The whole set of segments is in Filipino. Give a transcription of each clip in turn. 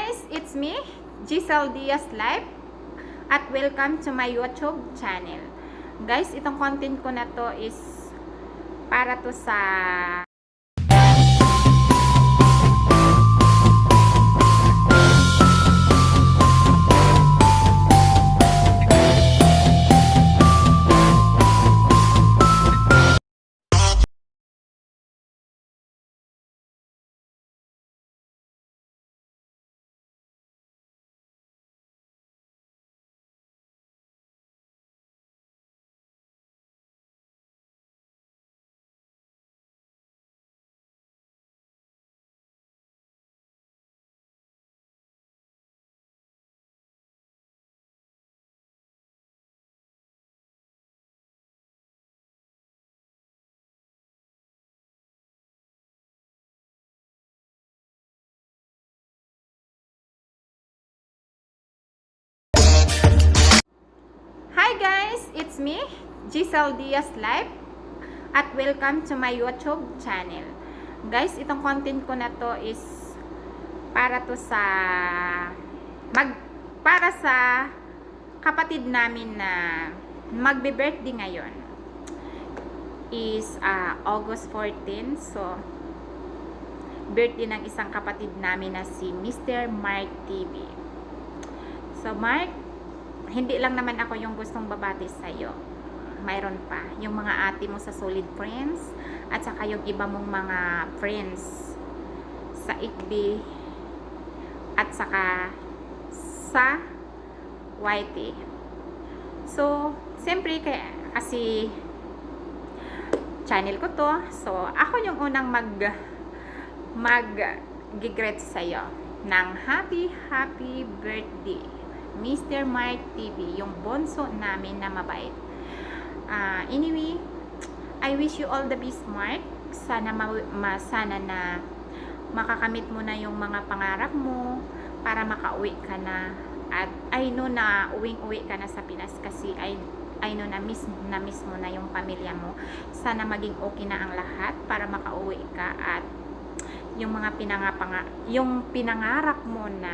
guys, it's me, Giselle Diaz Live, at welcome to my YouTube channel. Guys, itong content ko na to is para to sa Hi guys, it's me, Giselle Diaz Live, at welcome to my YouTube channel. Guys, itong content ko na to is para to sa para sa kapatid namin na magbe-birthday ngayon. Is August 14, so birthday ng isang kapatid namin na si Mr. Mark TV. So Mark, hindi lang naman ako yung gustong babati sa'yo. Mayroon pa. Yung mga ate mo sa Solid Friends, at saka yung iba mong mga friends sa IKB, at saka sa YT. So, siyempre, kasi channel ko to, so ako yung unang mag-greet sa'yo ng happy birthday, Mr. Mark TV, yung bonso namin na mabait. Anyway, I wish you all the best, Mark. Sana sana na makakamit mo na yung mga pangarap mo para makauwi ka na. At I know na uwing-uwi ka na sa Pinas kasi I know na miss mo na yung pamilya mo. Sana maging okay na ang lahat para makauwi ka at yung mga pinangarap mo na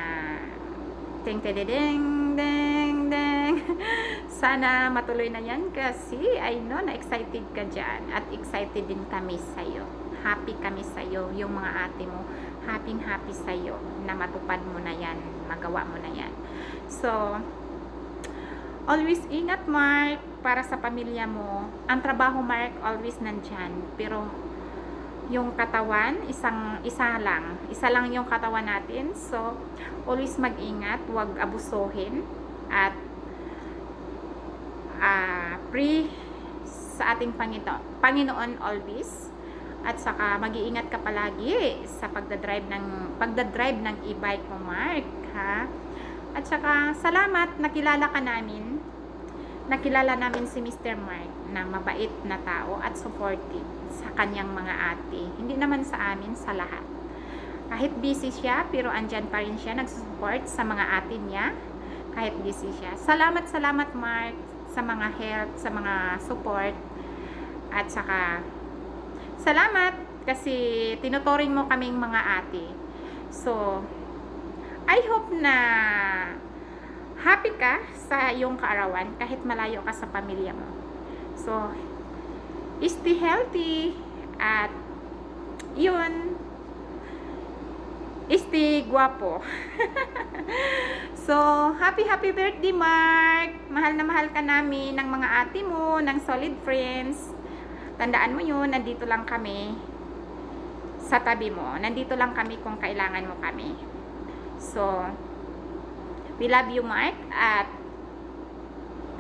ding ding ding ding. Sana matuloy na yan kasi I know na excited ka dyan at excited din kami sa'yo. Happy kami sa'yo, yung mga ate mo happy sa'yo na matupad mo na yan, magawa mo na yan. So always ingat, Mark, para sa pamilya mo. Ang trabaho, Mark, always nandyan, pero yung katawan, isa lang yung katawan natin. So always mag-ingat, huwag abusuhin, at pray sa ating Panginoon always, at saka mag-iingat ka palagi sa pagdadrive ng e-bike mo, Mark, ha? At saka salamat, nakilala namin si Mr. Mark na mabait na tao at supportive sa kanyang mga ate. Hindi naman sa amin, sa lahat. Kahit busy siya, pero andyan pa rin siya, nagsusupport sa mga ate niya kahit busy siya. Salamat Mark sa mga help, sa mga support, at saka salamat kasi tinuturing mo kaming mga ate. So I hope na happy ka sa iyong kaarawan kahit malayo ka sa pamilya mo. So stay healthy, at yun, stay guwapo. So happy birthday, Mark. Mahal na mahal ka namin ng mga ate mo, ng Solid Friends. Tandaan mo yun, nandito lang kami sa tabi mo. Nandito lang kami kung kailangan mo kami. So we love you, Mark, at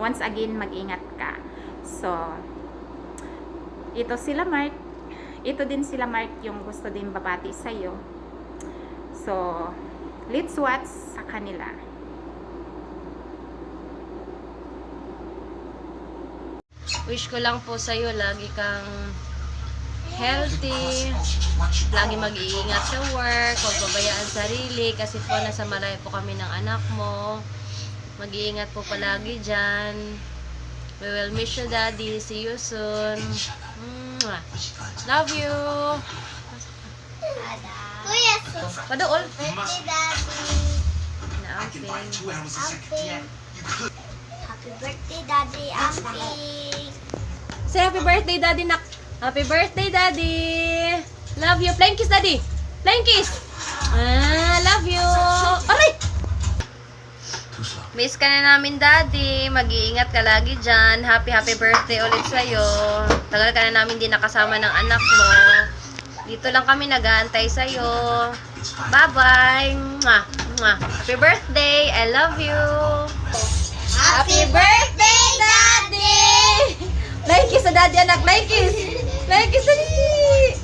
once again, mag-ingat ka. So ito din sila, Mark, yung gusto din babati sa'yo. So let's watch sa kanila. Wish ko lang po sa'yo, lagi kang healthy, lagi mag-iingat sa work, huwag pabayaan sarili, kasi po nasa malayo po kami ng anak mo. Mag-iingat po palagi dyan. We will miss you, Daddy. See you soon. Love you. Kuya, Padool. birthday, Daddy. Amping. Amping. Happy birthday, Daddy Amping. Say happy birthday, Daddy, nak. Happy birthday, Daddy. Love you. Flying kiss, Daddy. Flying kiss. Love you. Aray! Miss ka na namin, Daddy. Mag-iingat ka lagi dyan. Happy birthday ulit sa'yo. Tagal ka na namin di nakasama ng anak mo. Dito lang kami nag-aantay sa'yo. Bye-bye. Mwah. Mwah. Happy birthday. I love you. Happy birthday, Daddy! Flying kiss sa Daddy, anak. Flying kiss. Flying kiss, Daddy.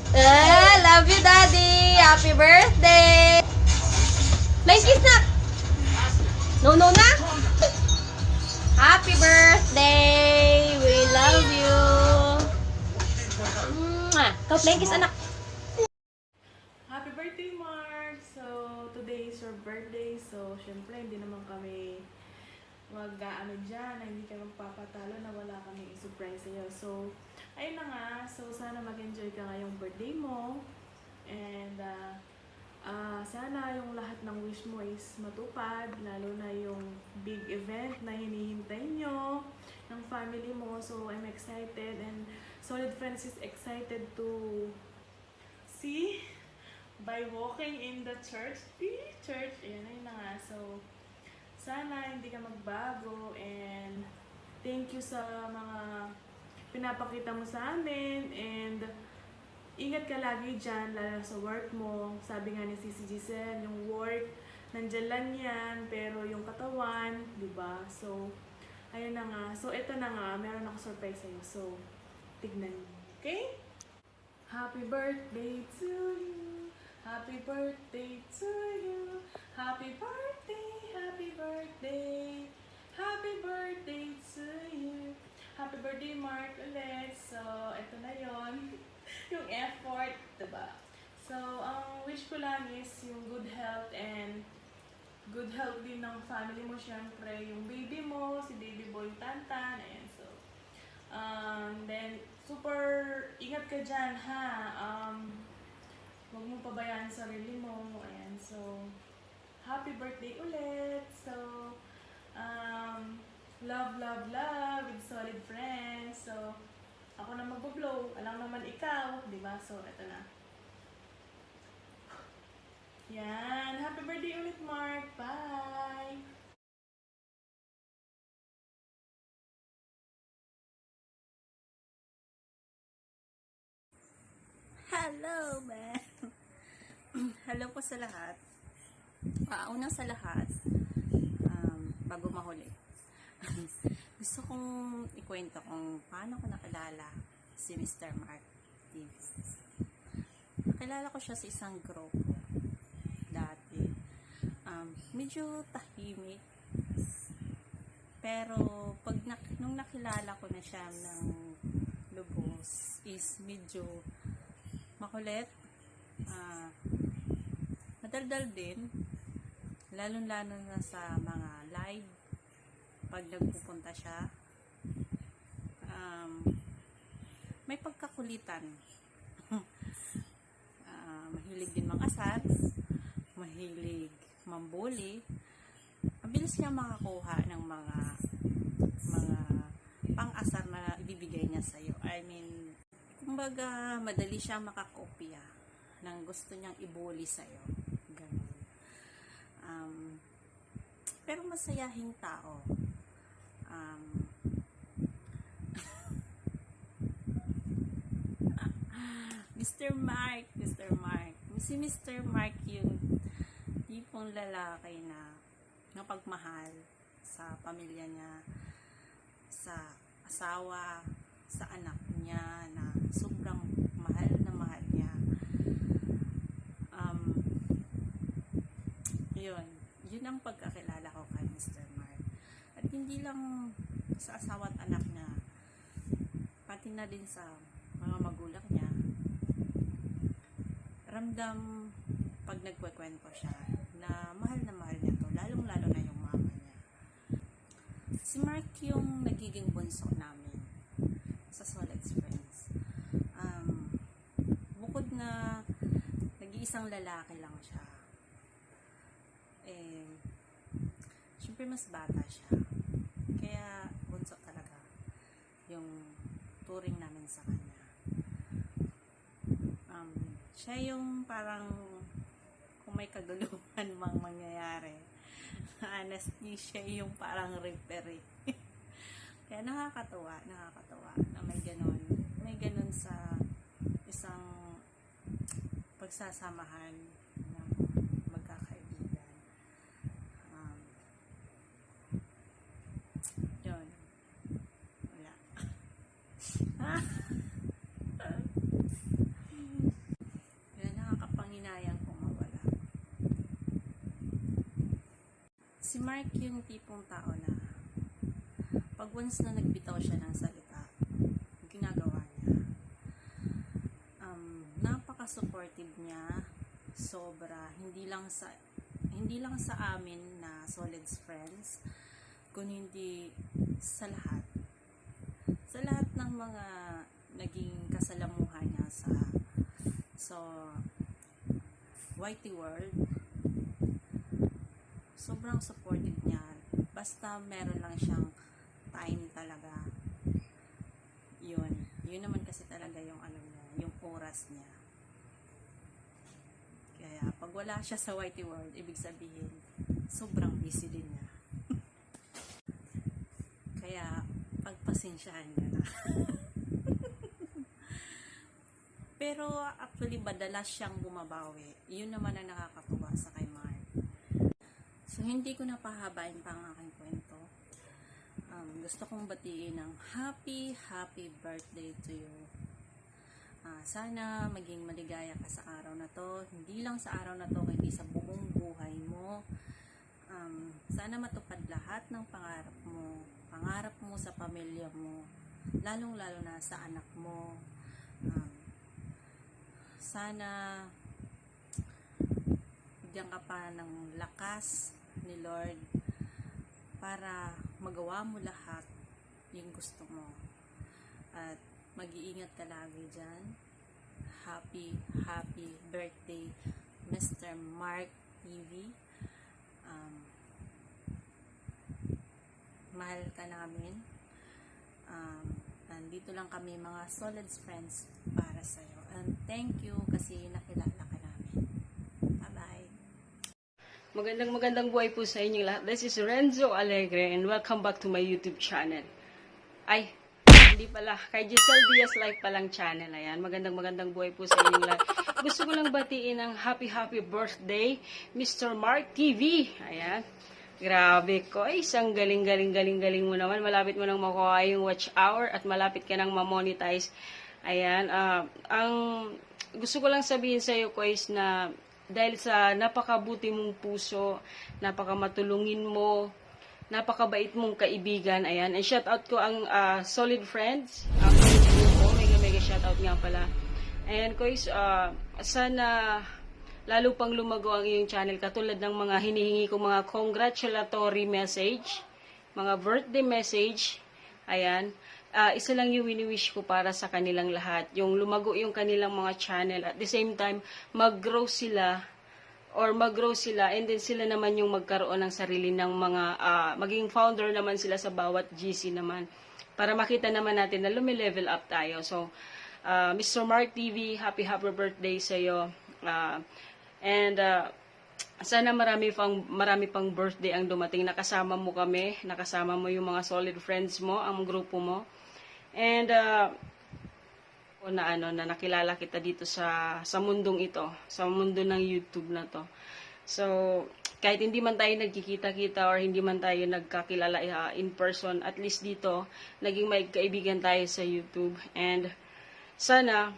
Love you, Daddy. Happy birthday. Flying kiss, nak. No, no na. Happy birthday. We love you. Mwah. Ikaw, flying kiss, anak. Happy birthday, Mark! So, today is your birthday. So, syempre, hindi naman kami mag-ano dyan, na hindi ka magpapatalo na wala kami i-surprise sa'yo. So, ayun na nga. So, sana mag-enjoy ka ngayong birthday mo. And, sana yung lahat ng wish mo is matupad. Lalo na yung big event na hinihintay nyo ng family mo. So, I'm excited. And Solid Friends is excited to see by walking in the church. Ayan, ayun na nga. So, sana hindi ka magbago and thank you sa mga pinapakita mo sa amin and ingat ka lagi dyan, lalo sa work mo. Sabi nga ni Sisi Giselle, yung work, nandyan lang yan, pero yung katawan, di ba? So, ayun na nga. So, ito na nga, meron ako surprise sa'yo. So, tignan mo. Okay? Happy birthday to you. Happy birthday to you. Happy birthday, happy birthday. Happy birthday to you. Happy birthday, Mark, ulit. So, ito na yon yung effort, diba? So, ang wish ko lang is yung good health and good health din ng family mo, syempre. Yung baby mo, si baby boy Tantan. Ayan, so. Then, super ingat ka dyan, ha? Huwag mo pabayaan sarili mo. Ayan, so, happy birthday ulit. So, love, love, love with Solid Friends. So, ako na mag-blow. Alam naman ikaw, di ba? So, eto na. Yan. Happy birthday ulit, Mark. Bye! Hello, man. Hello po sa lahat. Unang sa lahat, bago mahuli. Gusto kong ikwento kung paano ko nakilala si Mr. Mark Davis. Nakilala ko siya sa isang grupo dati. Medyo tahimik. Pero nung nakilala ko na siya ng lubos is medyo makulit. Madaldal din. Lalo-lalo na sa mga live pag nagpupunta siya. May pagkakulitan. Mahilig din mangasar, mahilig mambuli. Mabilis niya makakuha ng mga pang-asar na ibibigay niya sa'yo. I mean, kumbaga, madali siya makakopya ng gusto niyang ibuli sa'yo. Ganun. Pero masayahing tao. Mr. Mark. Si Mr. Mark yung tipong lalaki na napagmahal sa pamilya niya, sa asawa, sa anak niya, na sobrang mahal na mahal niya. Yun ang pagkakilala ko kay Mr. Mark. At hindi lang sa asawa at anak niya, pati na din sa mga magulang niya. Ramdam pag nagkwekwento siya na mahal niya to, lalong-lalo na yung mama niya. Si Mark yung nagiging bunso namin sa Solid Friends. Bukod na nag-iisang lalaki lang siya, syempre mas bata siya. Kaya bunso talaga yung turing namin sa kanya. Siya yung parang kung may kaguluhan mang mangyayari, honestly, siya yung parang referee. Kaya nakakatuwa na may ganun sa isang pagsasamahan ng magkakaibigan. Yun. Wala. Kaya nakakapanginayang kung mawala. Si Mark yung tipong tao na pag once na nagbitaw siya ng salita, ginagawa niya. Napaka-supportive niya, sobra, hindi lang sa amin na solid friends, kundi sa lahat. Sa lahat ng mga naging kasalamuhan niya sa YT world, sobrang supportive niya. Basta meron lang siyang time talaga. Yun naman kasi talaga yung ano niya, yung oras niya. Kaya pag wala siya sa YT world, ibig sabihin sobrang busy din niya. Kaya pagpasensyahan niya na. Pero actually madalas siyang bumabawi. Yun naman ang nakakatuwa sa kay Mark. So hindi ko na pahabain pa ang aking kwento. Gusto kong batiin ng happy birthday to you. Sana maging maligaya ka sa araw na to. Hindi lang sa araw na to, kundi sa buong buhay mo. Sana matupad lahat ng pangarap mo sa pamilya mo, lalong-lalo na sa anak mo. Sana bigyan ka pa ng lakas ni Lord para magawa mo lahat yung gusto mo. At mag-iingat ka lagi dyan. Happy birthday, Mr. Mark TV. Mahal ka namin. Nandito lang kami mga solid friends para sa'yo. And thank you kasi nakilala ka namin. Bye-bye. Magandang buhay po sa inyong lahat. This is Renzo Alegre and welcome back to my YouTube channel. Ay, hindi pala. Kay Giselle Diaz Life palang channel. Ayan, magandang buhay po sa inyong lahat. Gusto ko lang batiin ng happy birthday, Mr. Mark TV. Ayan. Grabe ko. Ay, isang galing mo naman. Malapit mo nang makuha yung watch hour at malapit ka nang ma-monetize. Ayan. Ang gusto ko lang sabihin sa iyo, guys, na dahil sa napakabuti mong puso, napakamatulungin mo, napakabait mong kaibigan, ayan. And shout out ko ang solid friends. Mega shout out nga pala. And guys, sana lalo pang lumago ang iyong channel katulad ng mga hinihingi kong mga congratulatory message, mga birthday message. Ayan. Isa lang yung wini-wish ko para sa kanilang lahat. Yung lumago yung kanilang mga channel. At the same time, mag-grow sila and then sila naman yung magkaroon ng sarili ng mga, maging founder naman sila sa bawat GC naman. Para makita naman natin na lumilevel up tayo. So, Mr. Mark TV, happy birthday sa iyo. And sana marami pang birthday ang dumating. Nakasama mo kami, nakasama mo yung mga solid friends mo, ang grupo mo. And na nakilala kita dito sa mundong ito, sa mundo ng YouTube na to. So, kahit hindi man tayo nagkikita-kita or hindi man tayo nagkakilala in person, at least dito naging may kaibigan tayo sa YouTube. And sana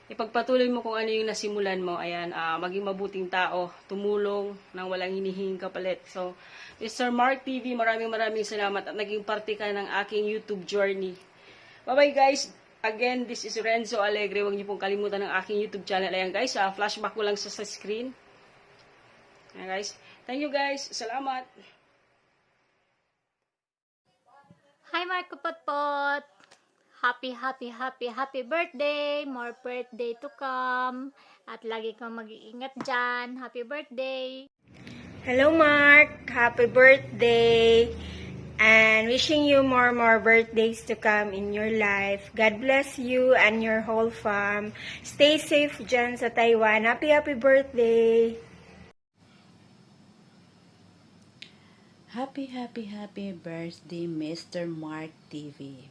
ipagpatuloy mo kung ano yung nasimulan mo. Ayan, maging mabuting tao, tumulong nang walang hinihinging kapalit. So, Mr. Mark TV, maraming salamat at naging parte ka ng aking YouTube journey. Bye-bye guys! Again, this is Renzo Alegre. Huwag niyo pong kalimutan ng aking YouTube channel. Ayan guys, flashback ko lang sa screen. Ayan guys. Thank you guys. Salamat! Hi Mark Kapotpot! Happy birthday! More birthday to come. At lagi kang mag-iingat dyan. Happy birthday! Hello, Mark. Happy birthday. And wishing you more birthdays to come in your life. God bless you and your whole fam. Stay safe dyan sa Taiwan. Happy birthday. Happy birthday, Mr. Mark TV.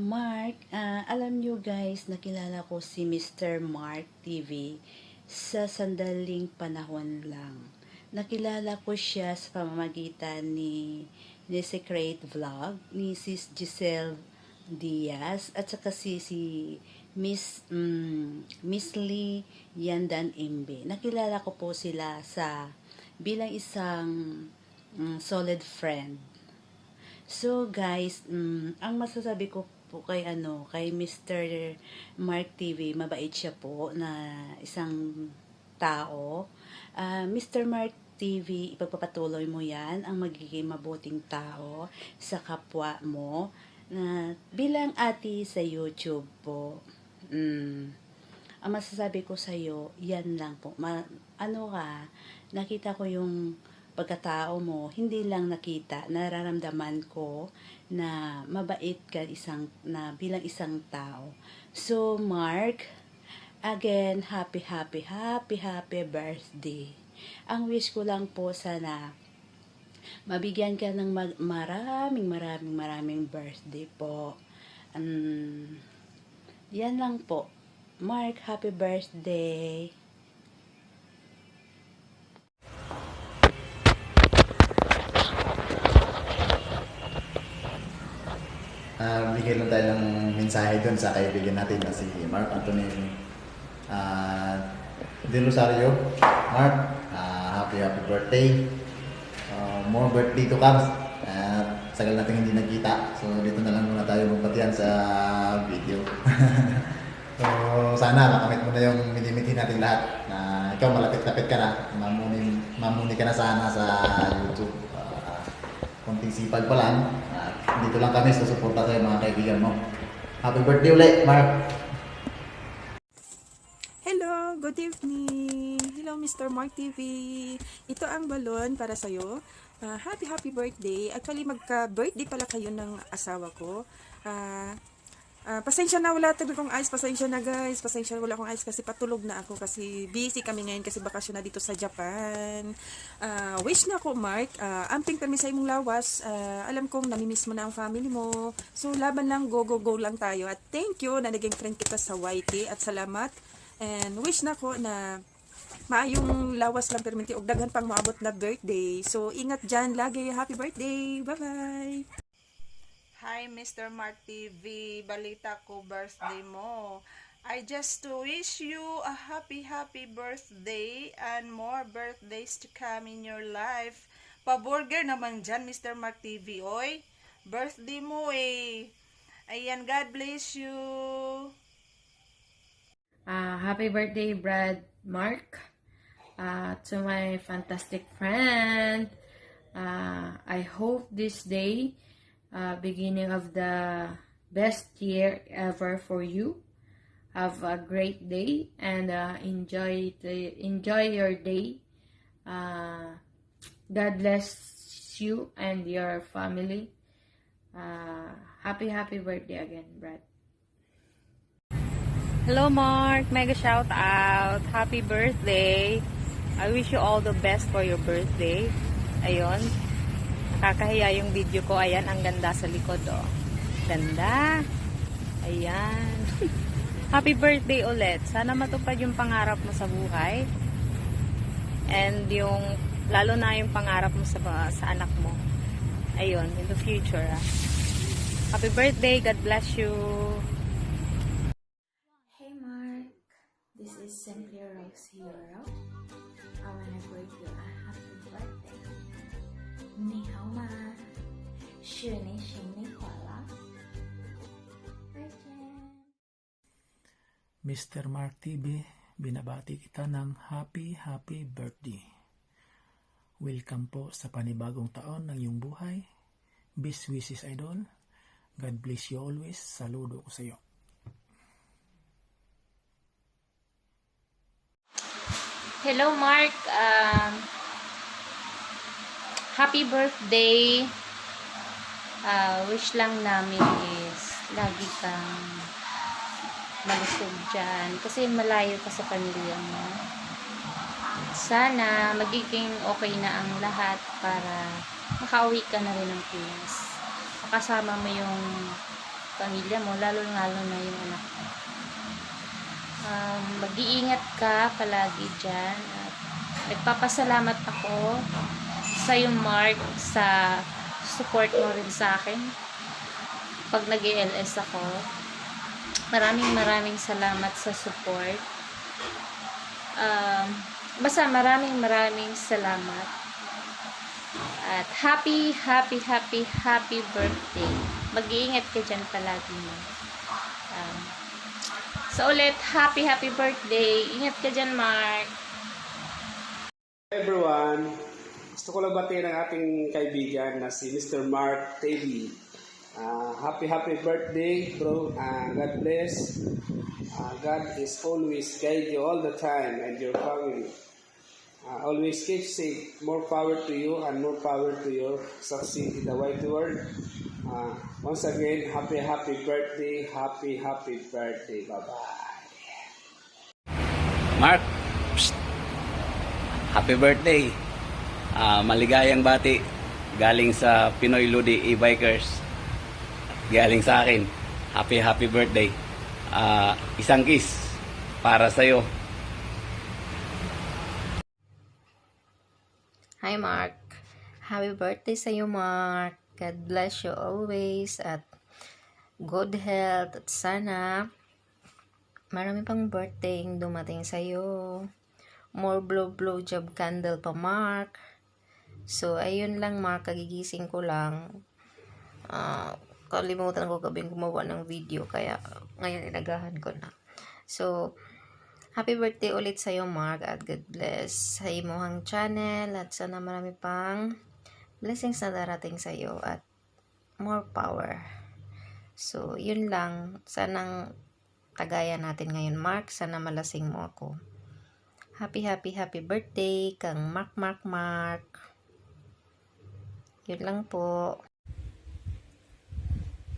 Mark, alam nyo guys, nakilala ko si Mr. Mark TV sa sandaling panahon lang. Nakilala ko siya sa pamamagitan ni Secret Vlog, ni Sis Giselle Diaz, at saka si Miss Lee Yandan Imbe. Nakilala ko po sila bilang isang solid friend. So guys, ang masasabi ko po kay Mr. Mark TV, mabait siya po na isang tao. Mr. Mark TV, ipagpapatuloy mo yan ang magiging mabuting tao sa kapwa mo na bilang ate sa YouTube po. Ang masasabi ko sa iyo, yan lang po. Nakita ko yung pagkatao mo, hindi lang nakita, nararamdaman ko na mabait ka bilang isang tao. So, Mark, again, happy birthday. Ang wish ko lang po sana, mabigyan ka ng maraming birthday po. Yan lang po. Mark, happy birthday. Bigay lang tayo ng mensahe dun sa kaibigan natin na si Mark Anthony De Rosario. Mark, happy birthday. More birthday to come. Sagal natin hindi nagkita. So dito na lang muna tayo magpatiyan sa video. So sana makamit mo na yung minimiti natin lahat. Na ikaw malapit-lapit ka na. Mamuni ka na sana sa YouTube. Konting sipag pa lang. Dito lang kami susuporta sa mga kaibigan mo. Happy birthday ulit, Mark! Hello, good evening. Hello, Mr. Mark TV. Ito ang balon para sa'yo. Happy birthday. Actually, magka-birthday pala kayo ng asawa ko. Pasensya na, wala tayo akong ice. Pasensya na guys. Pasensya na, wala akong ice kasi patulog na ako kasi busy kami ngayon kasi bakasyon na dito sa Japan. Wish na ako, Mark. Amping kami sa imong lawas. Alam kong namimiss mo na ang family mo. So, laban lang, go lang tayo. At thank you na naging friend kita sa YT at salamat. And wish na ko na maayong lawas lang perminti og daghan pang maabot na birthday. So, ingat dyan lagi. Happy birthday. Bye-bye. Hi, Mr. Mark TV. Balita ko birthday mo. I just wish you a happy birthday and more birthdays to come in your life. Pa-burger naman dyan, Mr. Mark TV. Oy, birthday mo eh. Ayan, God bless you. Happy birthday, Brad Mark. To my fantastic friend. I hope this day beginning of the best year ever for you. Have a great day and enjoy your day. God bless you and your family. Happy birthday again, Brad. Hello, Mark. Mega shout out. Happy birthday. I wish you all the best for your birthday. Ayun. Nakakahiya yung video ko. Ayan, ang ganda sa likod, oh. Ganda. Ayan. Happy birthday ulit. Sana matupad yung pangarap mo sa buhay. And lalo na yung pangarap mo sa anak mo. Ayun, in the future, ah. Happy birthday. God bless you. Hey Mark, this is Simply Rose Hero. I wanna wish you a happy birthday. 你好吗？祝你生日快乐！再见。 Mr. Mark TV, binabati kita ng happy birthday. Welcome po sa panibagong taon ng iyong buhay. Best wishes, idol. God bless you always. Saludo ko sa iyo. Hello Mark, happy birthday. Wish lang namin is lagi kang malusog dyan. Kasi malayo ka sa pamilya mo. Sana magiging okay na ang lahat para makauwi ka na rin ng Pinas. Makasama mo yung pamilya mo, lalo-lalo na yung anak mo. Mag-iingat ka palagi dyan. At nagpapasalamat ako sa iyo, Mark, sa support mo rin sa akin pag nag-ELS ako. Maraming salamat sa support. Basta maraming salamat. At happy birthday. Mag-iingat ka dyan palagi mo. So ulit, happy birthday. Ingat ka dyan, Mark. Everyone, gusto ko lang batiin ang ating kaibigan na si Mr. Mark TV. Happy birthday, bro. God bless. God is always guide you all the time and your family. Always keep safe. More power to you and more power to your succeed in the wide world. Once again, happy birthday. Happy birthday. Bye-bye. Mark, psst. Happy birthday. Maligayang bati galing sa Pinoy Ludi e-bikers. Galing sa akin. Happy birthday. Isang kiss para sa'yo. Hi Mark. Happy birthday sa iyo, Mark. God bless you always at good health at sana marami pang birthday yung dumating sa iyo. More blow job candle pa, Mark. So ayun lang, Mark, kagigising ko lang. Kalimutan ko gabing gumawa ng video kaya ngayon inagahan ko na. So happy birthday ulit sa iyo, Mark, at God bless sa imuhang channel at sana marami pang blessings na darating sa iyo at more power. So, yun lang. Sanang tagayan natin ngayon, Mark. Sana malasing mo ako. Happy birthday kang Mark. Yun lang po.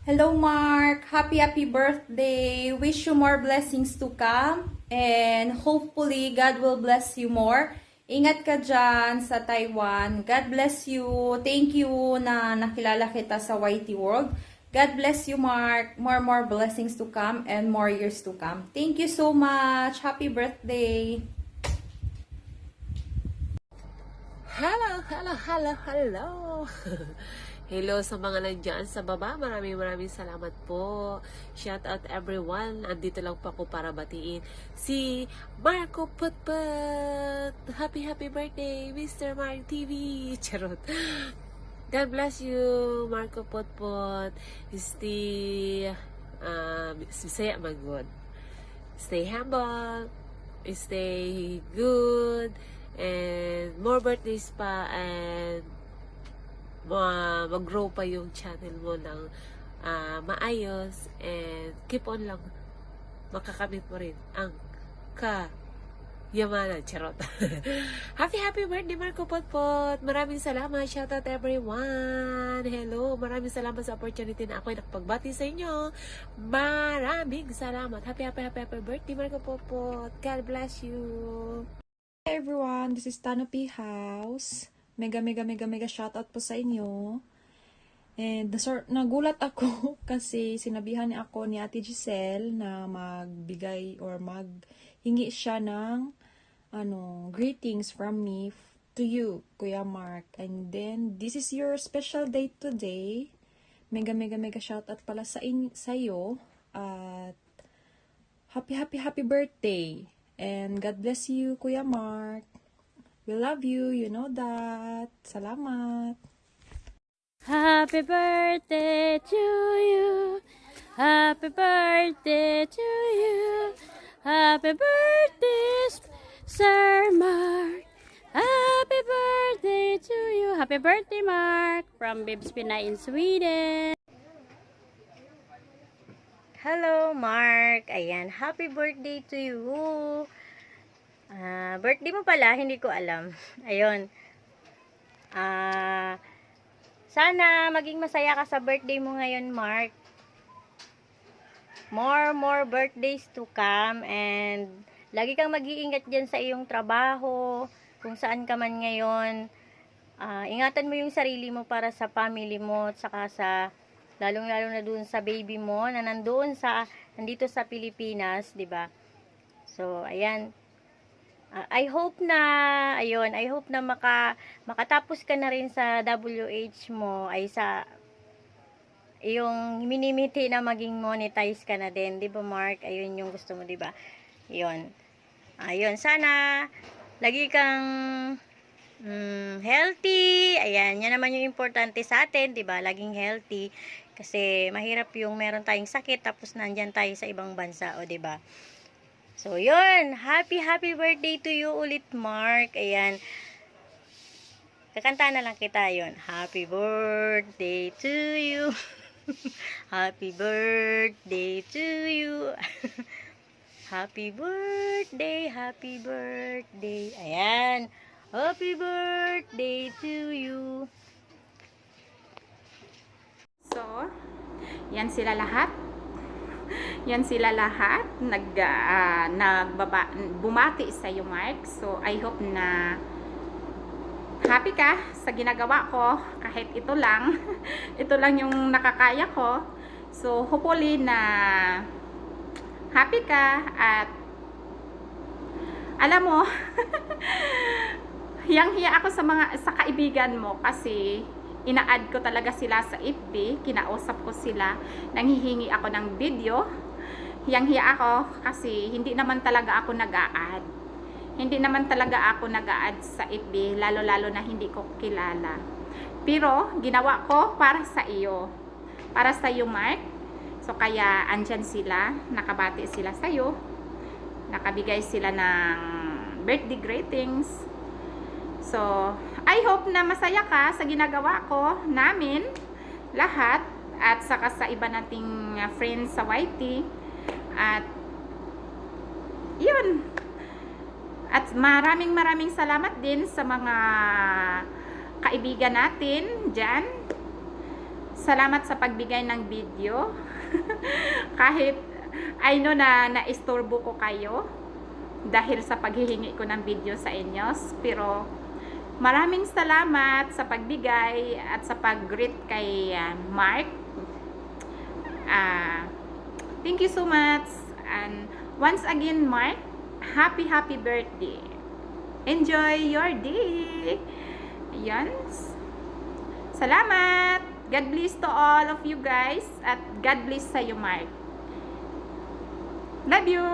Hello, Mark. Happy birthday. Wish you more blessings to come. And hopefully, God will bless you more. Ingat ka dyan sa Taiwan. God bless you. Thank you na nakilala kita sa YT World. God bless you, Mark. More blessings to come and more years to come. Thank you so much. Happy birthday. Hello. Hello sa mga nandyan sa baba. Maraming salamat po. Shout out everyone. Andito lang po ako para batiin si Marco Putput. Happy birthday, Mr. Mark TV. Charot. God bless you, Marco Putput. Stay magod. Stay humble. Stay good. And more birthdays pa. And mag-grow pa yung channel mo ng maayos and keep on lang makakamit mo rin ang kayamanan. Charot. Happy birthday, Marco Potpot. Maraming salamat. Shout out everyone. Hello. Maraming salamat sa opportunity na ako'y nakapagbati sa inyo. Maraming salamat. Happy birthday, Marco Potpot. God bless you. Hi everyone, this is Tanopi House. Mega shoutout po sa inyo. And nagulat ako kasi sinabihan niya ako ni Ate Giselle na magbigay or maghingi siya ng greetings from me to you, Kuya Mark. And then this is your special day today. Mega shoutout pala sa iyo at happy birthday. And God bless you, Kuya Mark. We love you, you know that. Salamat. Happy birthday to you. Happy birthday to you. Happy birthday, Sir Mark. Happy birthday to you. Happy birthday, Mark. From Bibs Pinay in Sweden. Hello, Mark. Ayan, happy birthday to you. Birthday mo pala, hindi ko alam. Ayun. Sana maging masaya ka sa birthday mo ngayon, Mark. More birthdays to come, and lagi kang mag-iingat dyan sa iyong trabaho, kung saan ka man ngayon. Ingatan mo yung sarili mo para sa family mo, at saka sa lalong-lalo na dun sa baby mo na nandito sa Pilipinas, 'di ba? So, ayan. I hope na makatapos ka na rin sa WH mo, ay sa yung minimiti na maging monetize ka na din, 'di ba, Mark? Ayun yung gusto mo, 'di ba? 'Yon. Ayun, sana lagi kang healthy. Ayan, yan naman yung importante sa atin, 'di ba? Laging healthy kasi mahirap yung meron tayong sakit tapos nandiyan tayo sa ibang bansa, o 'di ba? So, 'yun. Happy birthday to you ulit, Mark. Ayan. Kakanta na lang kita 'yon. Happy birthday to you. Happy birthday to you. Happy birthday, happy birthday. Ayan. Happy birthday to you. So, yan sila lahat. Yan sila lahat bumati sa iyo, Mark. So, I hope na happy ka sa ginagawa ko, kahit ito lang yung nakakaya ko. So hopefully na happy ka, at alam mo hiyang-hiya ako sa kaibigan mo kasi ina-add ko talaga sila sa FB, kinausap ko sila, nanghihingi ako ng video. Hiyang-hiya ako kasi hindi naman talaga ako nag-a-add. Hindi naman talaga ako nag-a-add sa FB, lalo-lalo na hindi ko kilala. Pero, ginawa ko para sa iyo. Para sa iyo, Mark. So, kaya, andyan sila. Nakabati sila sa iyo. Nakabigay sila ng birthday greetings. So, I hope na masaya ka sa ginagawa ko, namin, lahat. At saka sa iba nating friends sa YT. At, yun. At maraming salamat din sa mga kaibigan natin dyan. Salamat sa pagbigay ng video. Kahit I know na naistorbo ko kayo dahil sa paghihingi ko ng video sa inyo. Pero maraming salamat sa pagbigay at sa pag-greet kay Mark. Thank you so much. And once again, Mark, happy birthday. Enjoy your day. Ayan. Salamat. God bless to all of you guys. At God bless sa iyo, Mark. Love you.